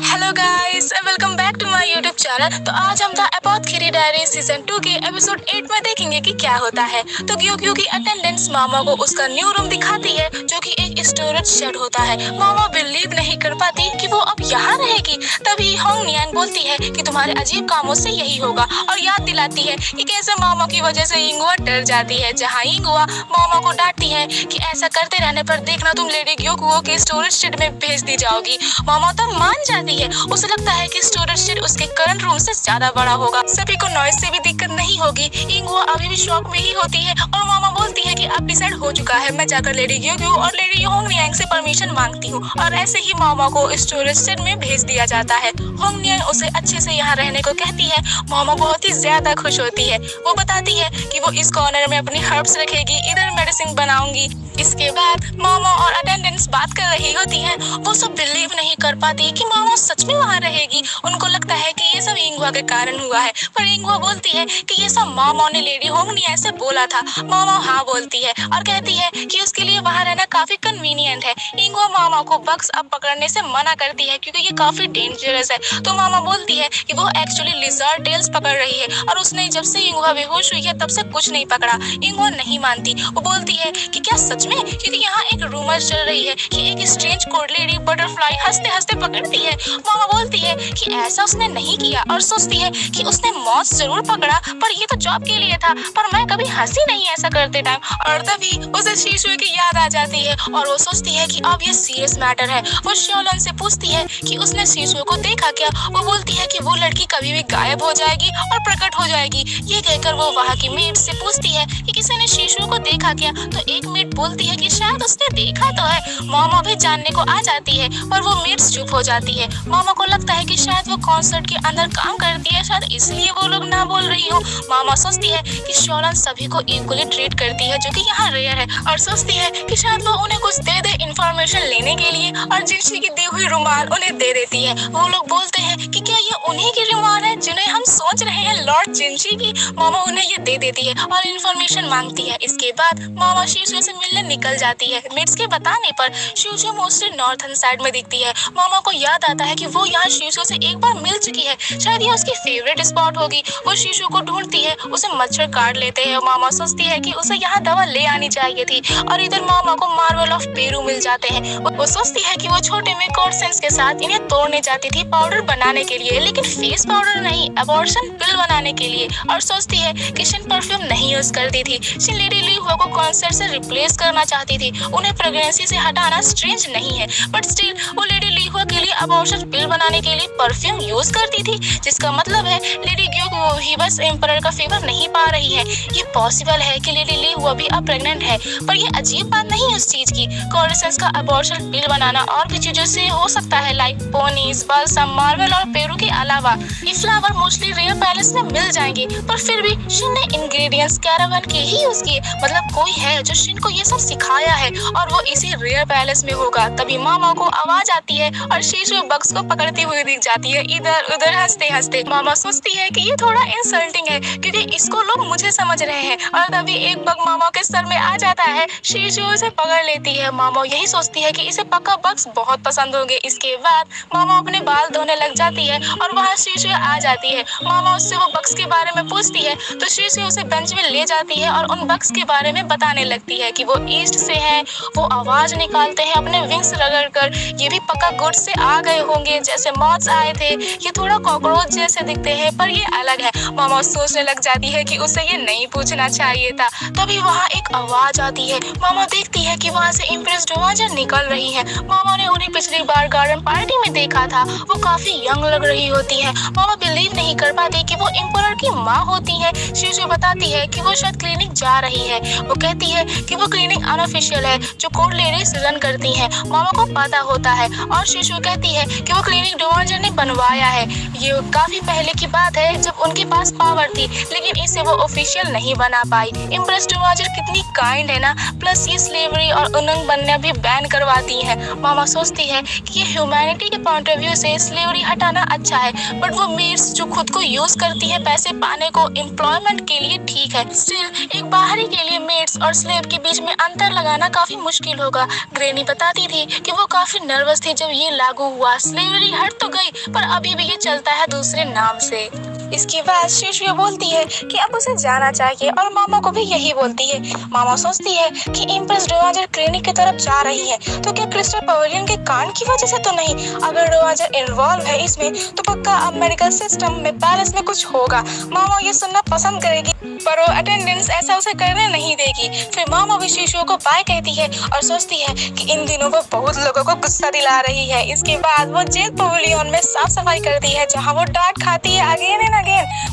Hello guys, welcome back to my YouTube channel. तो आज हम द एपोथेकेरी डायरी सीजन 2 के एपिसोड 8 में देखेंगे कि क्या होता है। तो ग्योग्यो की अटेंडेंस मामा को उसका न्यू रूम दिखाती है जो कि एक स्टोरेज शेड होता है। मामा बिलीव नहीं कर पाती कि वो अब यहाँ रहेगी। तभी होंग नियांग बोलती है कि तुम्हारे अजीब कामों से यही होगा और याद दिलाती है कि कैसे मामा की वजह से यिंगुआ डर जाती है। जहाँ यिंगुआ मामा को डांटती है कि ऐसा करते रहने पर देखना तुम लेडी ग्योकुओ के स्टोरेज शेड में भेज दी जाओगी। मामा तो मान जाती है। उसे लगता है कि स्टोरेज शेड उसके करंट रूम से ज्यादा बड़ा होगा, सभी को नॉइज से भी दिक्कत नहीं होगी। यिंगुआ अभी भी शॉक में ही होती है और मामा बोलती है कि अब डिसाइड हो चुका है, मैं जाकर लेडी ग्योग्यो और लेडी होंग नियांग से परमिशन मांगती हूँ। और ऐसे ही मामा को स्टोरेज शेड में भेज दिया जाता है। होंग नियांग उसे अच्छे से यहाँ रहने को कहती है। मामा बहुत ही ज्यादा खुश होती है। वो बताती है कि वो इस कॉर्नर में अपनी हर्ब्स रखेगी, इधर मेडिसिन बनाऊंगी। इसके बाद मामा और अटेंडेंस बात कर रही होती है। वो सब बिलीव नहीं कर पाती कि मामा सच में वहाँ रहेगी। उनको लगता है कि ये सब यिंगुआ के कारण हुआ है, पर यिंगुआ बोलती है कि ये सब मामा ने लेडी होंग नियांग से बोला था। मामा हाँ बोलती है और कहती है कि उसके लिए वहाँ रहना काफी कन्वीनियंट है। यिंगुआ मामा को बग्स अब पकड़ने से मना करती है क्योंकि ये काफी डेंजरस है। तो मामा बोलती है कि वो एक्चुअली लिजर्ड टेल्स पकड़ रही है और उसने जब से यिंगुआ बेहोश हुई है तब से कुछ नहीं पकड़ा। यिंगुआ नहीं मानती। वो बोलती है कि क्या सच में, क्योंकि यहाँ एक रूमर चल रही है कि एक स्ट्रेंज कोड लेडी बटरफ्लाई हंसते हंसते पकड़ती है। मामा बोलती है कि ऐसा उसने नहीं किया और सोचती है कि उसने मॉस जरूर पकड़ा, पर ये तो जॉब के लिए था, पर मैं कभी हंसी नहीं ऐसा करते टाइम। और तभी उसे शीशु की याद आ जाती है और वो सोचती है कि अब ये सीरियस मैटर है। वो श्योलन से पूछती है कि उसने शीशु को देखा क्या। वो बोलती है कि वो लड़की कभी भी गायब हो जाएगी और प्रकट हो जाएगी। ये कहकर वो वहाँ की मेट से पूछती है कि किसी ने शीशु को देखा क्या। तो एक मेट बोलती है कि शायद उसने देखा तो है। मामा भी जानने को आ जाती है पर वो मेट्स चुप हो जाती है। मामा को लगता है कि शायद वो कॉन्सर्ट के अंदर काम करती है, शायद इसलिए वो लोग ना बोल रही हो। मामा सोचती है कि श्योलन सभी को इक्वली ट्रीट करती है जो कि यहाँ रेयर है, और सोचती है कि शायद वो उन्हें कुछ दे दे इन्फॉर्मेशन लेने के लिए, और जिनसी की दी हुई रुमाल उन्हें दे देती है। वो लोग बोलते हैं कि क्या ये उन्हीं की रुमाल है जिन्हें हम सोच रहे हैं, लॉर्ड जिनसी की। मामा उन्हें ये दे देती है और इन्फॉर्मेशन मांगती है। इसके बाद मामा शीशु से मिलने निकल जाती है। मिट्स के बताने पर शीशु मोस्टली नॉर्थन साइड में दिखती है। मामा को याद आता है कि वो यहाँ शीशु से एक बार मिल चुकी है, शायद ये उसकी फेवरेट स्पॉट होगी। वो शीशु को ढूंढती है, उसे मच्छर काट लेते हैं। मामा सोचती है कि उसे यहाँ दवा ले आनी चाहिए थी। और इधर मामा को मार्वल ऑफ पेरू मिल जाते हैं। वो सोचती है कि वो छोटे में कॉर्सेंस के साथ इन्हें तोड़ने जाती थी पाउडर बनाने के लिए, लेकिन फेस पाउडर नहीं, अबॉर्शन पिल बनाने के लिए। और सोचती है कि शिन परफ्यूम नहीं यूज करती थी। शिन लेडी ली हुआ को कॉन्सर्ट से रिप्लेस करना चाहती थी। उन्हें प्रेगनेंसी से हटाना स्ट्रेंज नहीं है, बट स्टिल वो लेडी ली हुआ के लिए अबॉर्शन पिल बनाने के लिए परफ्यूम यूज करती थी, जिसका मतलब है लेडी ग्योकुओ ही बस एम्परर का फेवर नहीं पा रही है। ये पॉसिबल है कि लेडी ली हुआ भी अब प्रेग्नेंट है, पर ये अजीब बात नहीं है उस चीज की। कॉर्सेंस का अबॉर्शन पिल बनाना और भी चीजों से हो सकता है, लाइक पोनीज, बल्सम, मार्वल और पेरू के अलावा। ये फ्लावर मोस्टली रेयर पैलेस में मिल जाएंगे, पर फिर भी शिन ने इंग्रेडिएंट्स कैरावन के ही यूज किए। मतलब कोई है जो शिन को ये सब सिखाया है और वो इसी रेयर पैलेस में होगा। तभी मामा को आवाज आती है और शीशु बग्स को पकड़ती हुई दिख जाती है, इधर उधर हंसते हंसते। मामा सोचती है कि ये थोड़ा इंसल्टिंग है क्योंकि इसको लोग मुझे समझ रहे हैं। और तभी एक बग मामा के सर में आ जाता है। शीशु उसे पकड़ लेती है। मामा यही सोचती है कि इसे पक्का बग्स बहुत पसंद होंगे। इसके बाद मामा अपने बाल धोने लग जाती है और वहाँ शीशु आ जाती है। मामा उससे वो बग्स के बारे में पूछती है तो शीशु उसे बेंच में ले जाती है और उन बग्स के बारे में बताने लगती है कि वो ईस्ट से हैं, वो आवाज निकालते हैं अपने विंग्स रगड़कर, ये भी पक्का गुड से आ गए होंगे जैसे मॉथ्स आए थे। ये थोड़ा कॉकरोच जैसे दिखते हैं पर ये अलग है। मामा सोचने लग जाती है कि उसे ये नहीं पूछना चाहिए था। तभी वहाँ एक आवाज आती है। मामा देखती है कि वहाँ से इम्प्रेस डोवाजर निकल रही है। मामा ने उन्हें पिछली बार गार्डन पार्टी में देखा था। वो काफी यंग लग रही होती है। मामा बिलीव नहीं कर पाती कि वो एम्परर की माँ होती है। शीशु बताती है कि वो शायद क्लिनिक जा रही है। वो कहती है कि वो क्लिनिक अनऑफिशियल है जो कोड लेडीज रन करती हैं। मामा को पता होता है और शीशु कहती है कि वो क्लिनिक डोवाजर ने बनवाया है। ये काफी पहले की बात है जब उनके पास पावर थी, लेकिन इसे वो ऑफिशियल नहीं बना पाई। इम्प्रेस डोवाजर कितनी काइंड है ना। प्लस ये स्लेवरी और उलंग बनना भी बैन करवाती है। मामा सोचती है कि ये ह्यूमैनिटी के पॉइंट ऑफ व्यू से स्लेवरी हटाना अच्छा है, बट वो मेड्स जो खुद को यूज करती है पैसे पाने को एम्प्लॉयमेंट के लिए ठीक है। स्टिल एक बाहरी के लिए मेड्स और स्लेव के बीच में अंतर लगाना काफी मुश्किल होगा। ग्रेनी बताती थी कि वो काफी नर्वस थी जब ये लागू हुआ। स्लेवरी हट तो गई, पर अभी भी ये चलता है दूसरे नाम से। इसके बाद शिशु बोलती है कि अब उसे जाना चाहिए और मामा को भी यही बोलती है। मामा सोचती है कि इम्प्रेस डोवाजर क्लिनिक की तरफ जा रही है, तो क्या क्रिस्टल पवेलियन के कांड की वजह से तो नहीं? अगर डोवाजर इन्वॉल्व है इसमें तो पक्का अब मेडिकल सिस्टम में पैलेस में कुछ होगा। मामा ये सुनना पसंद करेगी, पर वो अटेंडेंस ऐसा उसे करने नहीं देगी। फिर मामा भी शिशु को बाय कहती है और सोचती है कि इन दिनों वो बहुत लोगों को गुस्सा दिला रही है। इसके बाद वो जेल पवेलियन में साफ सफाई करती है, जहाँ वो डांट खाती है अगेन एंड अगेन।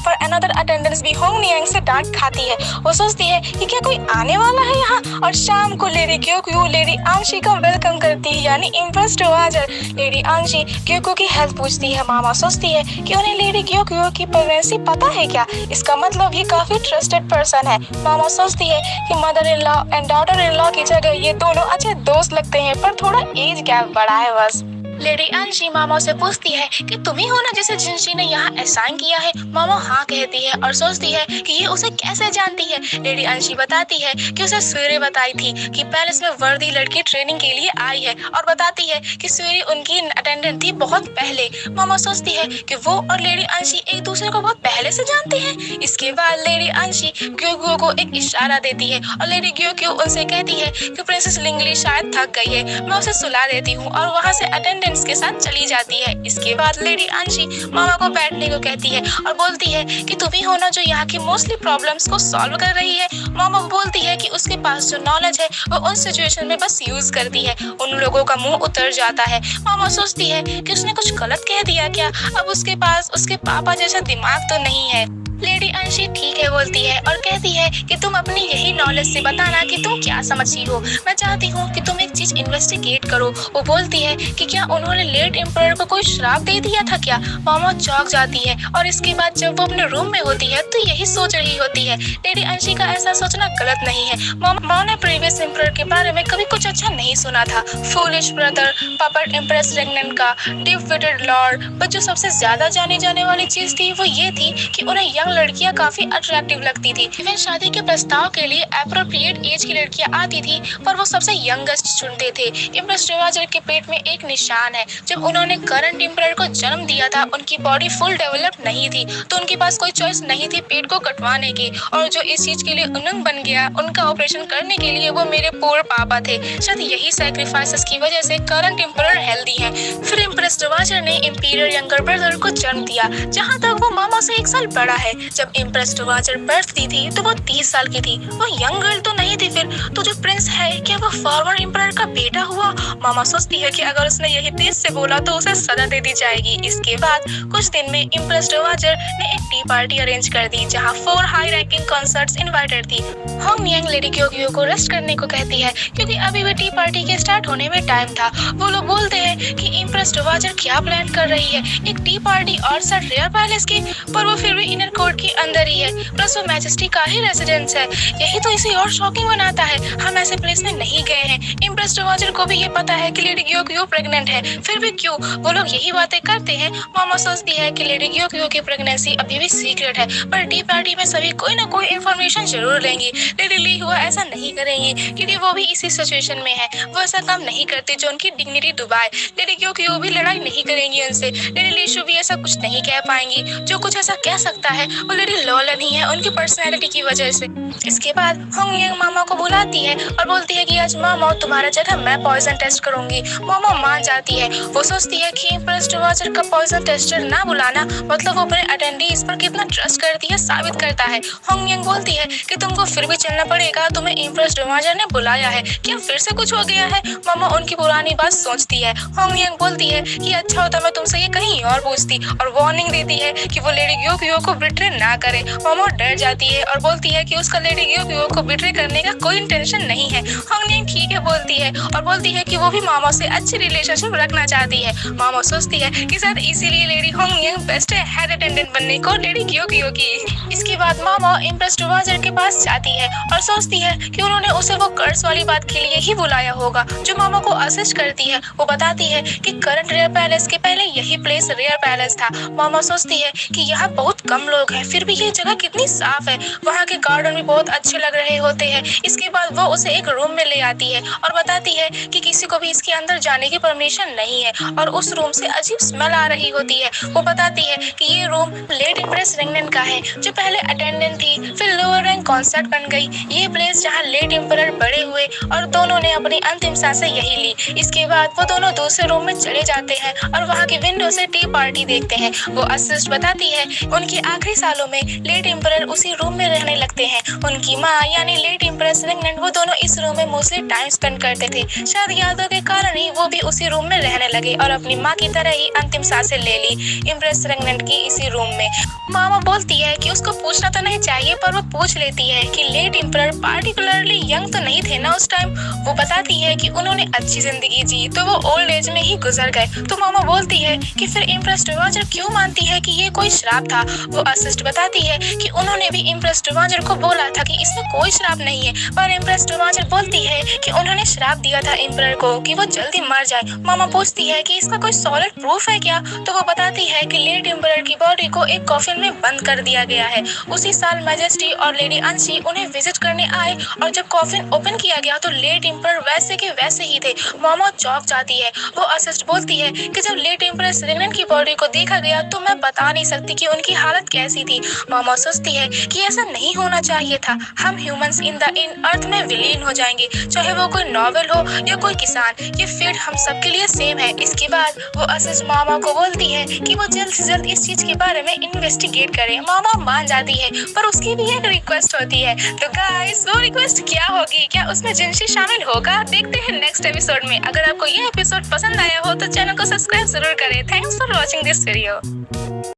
पर अनदर अटेंडेंस भी होंग नियांग से डांट खाती है। वो सोचती है कि क्या कोई आने वाला है यहाँ, और शाम को लेडी क्यों लेडी आंशी का वेलकम करती है, यानी इम्प्रेस डोवाजर। लेडी आंशी क्यों की हेल्थ पूछती है। मामा सोचती है कि उन्हें लेडी क्यों की प्रेगनेंसी पता है क्या, इसका मतलब ये काफी ट्रस्टेड पर्सन है। मामा सोचती है कि mother in law and daughter in law की जगह ये दोनों अच्छे दोस्त लगते हैं, पर थोड़ा एज गैप बड़ा है बस। लेडी अंशी मामा से पूछती है कि तुम ही हो ना जिसे जिंशी ने यहाँ असाइन किया है। मामा हाँ कहती है और सोचती है कि ये उसे कैसे जानती है। लेडी अंशी बताती है कि उसे स्वेरे बताई थी कि पैलेस में वर्दी लड़की ट्रेनिंग के लिए आई है, और बताती है कि स्वेरे उनकी अटेंडेंट थी बहुत पहले। मामा सोचती है कि वो और लेडी अंशी एक दूसरे को बहुत पहले से जानते हैं। इसके बाद लेडी अंशी ग्यो को एक इशारा देती है और लेडी ग्यो उनसे कहती है कि प्रिंसेस लिंगली शायद थक गई है, मैं उसे सुला देती हूँ, और वहाँ से अटेंडेंट के साथ चली जाती है। इसके बाद लेडी अंशी मामा को बैठने को कहती है और बोलती है कि तुम ही हो ना जो यहाँ की मोस्टली प्रॉब्लम्स को सॉल्व कर रही है। मामा बोलती है कि उसके पास जो नॉलेज है वो उन सिचुएशन में बस यूज करती है। उन लोगों का मुंह उतर जाता है। मामा सोचती है कि उसने कुछ गलत कह दिया क्या, अब उसके पास उसके पापा जैसा दिमाग तो नहीं है। लेडी अंशी ठीक है बोलती है और कहती है कि तुम अपनी यही नॉलेज से बताना कि तुम क्या समझती हो। मैं चाहती हूँ कि तुम एक चीज इन्वेस्टिगेट करो। वो बोलती है कि क्या उन्होंने लेट एम्परर को कोई श्राप दे दिया था क्या। मामा चौंक जाती है और इसके बाद जब वो अपने रूम में होती है तो यही सोच रही होती है। लेडी अंशी का ऐसा सोचना गलत नहीं है। मामा ने प्रीवियस एम्परर के बारे में कभी कुछ अच्छा नहीं सुना था। फूलिश ब्रदर, पपेट एम्प्रेस रेगनेंट का, डीप विटेड लॉर्ड, पर जो सबसे ज्यादा जानी जाने वाली चीज थी वो ये थी कि उन्हें यंग लड़कियां काफी अट्रैक्टिव लगती थी। इवन शादी के प्रस्ताव के लिए एप्रोप्रिएट एज की लड़कियां आती थी, पर वो सबसे यंगेस्ट चुनते थे। इम्प्रेस डोवाजर के पेट में एक निशान है। जब उन्होंने करंट एम्परर को जन्म दिया था उनकी बॉडी फुल डेवलप नहीं थी, तो उनके पास कोई चॉइस नहीं थी पेट को कटवाने की, और जो इस चीज के लिए उलंग बन गया उनका ऑपरेशन करने के लिए वो मेरे पोर पापा थे। शायद यही सैक्रिफाइसेस की वजह से करंट एम्परर हेल्दी है। फिर इम्प्रेस डोवाजर ने इंपीरियर यंगर ब्रदर को जन्म दिया, जहाँ तक वो मामा से 1 साल बड़ा है। जब इम्प्रेस डोवाजर बर्थ दी थी तो वो 30 साल की थी। वो यंग गर्ल तो नहीं थी। फिर तो जो प्रिंस है क्या वो फॉर्मर एम्परर का बेटा हुआ। मामा सोचती है कि अगर उसने यही तेज से बोला तो उसे सजा दे दी जाएगी। इसके बाद कुछ दिन में इम्प्रेस डोवाजर ने एक टी पार्टी अरेंज कर दी, जहाँ 4 हाई रैंकिंग कंसर्ट्स इनवाइटेड थी। होंग नियांग लेडी क्यों को रेस्ट करने को कहती है, क्योंकि अभी भी टी पार्टी के स्टार्ट होने में टाइम था। वो लोग बोलते हैं कि इम्प्रेस डोवाजर क्या प्लान कर रही है, एक टी पार्टी और सर रेयर पैलेस की, पर वो फिर भी इनर कोर्ट के अंदर ही है। प्लस वो मैजेस्टी का ही रेजिडेंस है। यही तो इसे और शॉकिंग बनाता है। हम ऐसे प्लेस में नहीं गए हैं। इम्प्रेस डोवाजर को भी ये पता है कि लेडी क्यों प्रेग्नेंट है, फिर भी क्यों वो लोग यही बातें करते हैं। मामा सोचती है कि लेडी क्यों की प्रेगनेंसी अभी भी सीक्रेट है, पर टी पार्टी में सभी कोई ना कोई इन्फॉर्मेशन जरूर लेंगी। लेडी ली हुआ ऐसा नहीं करेंगी, क्योंकि वो भी इसी सिचुएशन में है। वो ऐसा काम नहीं करती जो उनकी डिग्निटी डुबाए। लेडी क्यों भी लड़ाई नहीं करेंगी उनसे। लेडी लीशु भी ऐसा कुछ नहीं कह पाएंगी। जो कुछ ऐसा कह सकता है वो लेडी लॉलन ही है, उनकी पर्सनैलिटी की वजह से। इसके बाद होंग नियांग मामा को बुलाती है और बोलती है कि आज मामा तुम्हारा जगह मैं पॉइजन टेस्ट करूंगी। मामा मान जाती है। वो सोचती है कि इम्प्रेस डोवाजर का पॉइजन टेस्टर ना बुलाना मतलब वो अपने अटेंडीज पर कितना ट्रस्ट करती है साबित करता है। होंग नियांग बोलती है कि तुमको फिर भी चलना पड़ेगा, तुम्हें इम्प्रेस डोवाजर ने बुलाया है, क्या फिर से कुछ हो गया है। मामा उनकी पुरानी बात सोचती है। होंग नियांग बोलती है कि अच्छा होता मैं तुमसे ये कहीं और पूछती, और वार्निंग देती है कि वो लेडी क्यों को ब्रिट बिट्रे ना करे। मोमो डर जाती है और बोलती है कि उसका लेडी ग्योग्यो को बिट्रे करने का कोई इंटेंशन नहीं है। होंगनिंग ठीक है बोलती है और बोलती है कि वो भी मामा से अच्छी रिलेशनशिप रखना चाहती है। मामा सोचती है कि शायद इसीलिए लेडी होंगनिंग बेस्ट है हेड अटेंडेंट बनने को लेडी ग्योग्यो की। इसके बाद मामा इम्प्रेस टुवाजर के पास जाती है और सोचती है कि उन्होंने उसे वो कर्ज वाली बात के लिए ही बुलाया होगा, जो मामा को असिस्ट करती है। वो बताती है कि करंट रेयर पैलेस के पहले यही प्लेस रेयर पैलेस था। मामा सोचती है कि यहाँ बहुत कम लोग हैं, फिर भी ये जगह कितनी साफ है, वहाँ के गार्डन भी बहुत अच्छे लग रहे होते हैं। इसके बाद वो उसे एक रूम में ले आती है और बताती है कि किसी को भी इसके अंदर जाने की परमिशन नहीं है और उस रूम से अजीब स्मेल आ रही होती है। वो बताती है कि ये रूम लेट इम्प्रेस रिंगनेन का है, जो पहले अटेंडेंट थी, फिर लोअर रैंक कॉन्सर्ट बन गई। ये प्लेस जहाँ लेट एम्परर बड़े हुए और दोनों ने अपनी अंतिम सांसें यही ली। इसके बाद वो दोनों दूसरे रूम में चले जाते हैं और वहाँ की विंडो से टी पार्टी देखते हैं। वो असिस्ट बताती है उनके आखिरी सालों में लेट एम्परर उसी रूम में रहने लगते हैं। उनकी माँ यानी लेट इम्प्रेस रिंगनेन वो दोनों इस रूम में मोस्टली टाइम स्पेंड करते थे। शायद यादों के कारण ही वो भी उसी रूम में रहने लगे और अपनी माँ की तरह ही अंतिम सांसें ले ली इम्प्रेस रिंगनेन की इसी रूम में। मामा बोलती है कि उसको पूछना तो नहीं चाहिए, पर वो पूछ लेती है कि लेट एम्परर पार्टिकुलरली यंग तो नहीं थे ना उस टाइम। वो बताती है कि उन्होंने अच्छी जिंदगी जी, तो वो ओल्ड एज में ही गुजर गए। तो मामा बोलती है कि फिर इम्प्रेस टुवाजर क्यों मानती है कि ये कोई श्राप था। वो असिस्ट बताती है कि उन्होंने भी इम्प्रेस टुवाजर को बोला था कि इसमें कोई श्राप नहीं है, पर इम्प्रेस टुवाजर बोलती है कि उन्होंने श्राप दिया था एम्परर को कि वो जल्दी मर जाए। मामा पूछती है कि इसका कोई सॉलिड प्रूफ है क्या, तो वो बताती है कि लेट एम्परर की बॉडी को एक कॉफिन में बंद कर दिया गया है। उसी साल मैजेस्टी और लेडी अंशी उन्हें विजिट करने आए और जब कॉफिन ओपन किया गया तो लेट एम्परर वैसे के वैसे ही थे। मामा चौंक जाती है। वो असिस्ट बोलती है कि जब लेट एम्प्रेस रिंगनेन की बॉडी को देखा गया तो मैं बता नहीं सकती कि उनकी हालत कैसी थी। मामा सोचती है कि ऐसा नहीं होना चाहिए था, हम ह्यूमंस इन अर्थ में विलीन हो जाएंगे, चाहे वो कोई नॉवेल हो या कोई किसान, ये फेट हम सबके लिए सेम है। इसके बाद वो असिस्ट मामा को बोलती है कि वो जल्द से जल्द इस चीज के बारे में इन्वेस्टिगेट करे। मामा मान जाती है, पर उसकी भी एक रिक्वेस्ट होती है। तो गाइस वो रिक्वेस्ट क्या होगी, क्या उसमें जिनशी शामिल होगा, देखते हैं नेक्स्ट एपिसोड में। अगर आपको ये एपिसोड पसंद आया हो तो चैनल को सब्सक्राइब जरूर करें। Thanks for watching this video.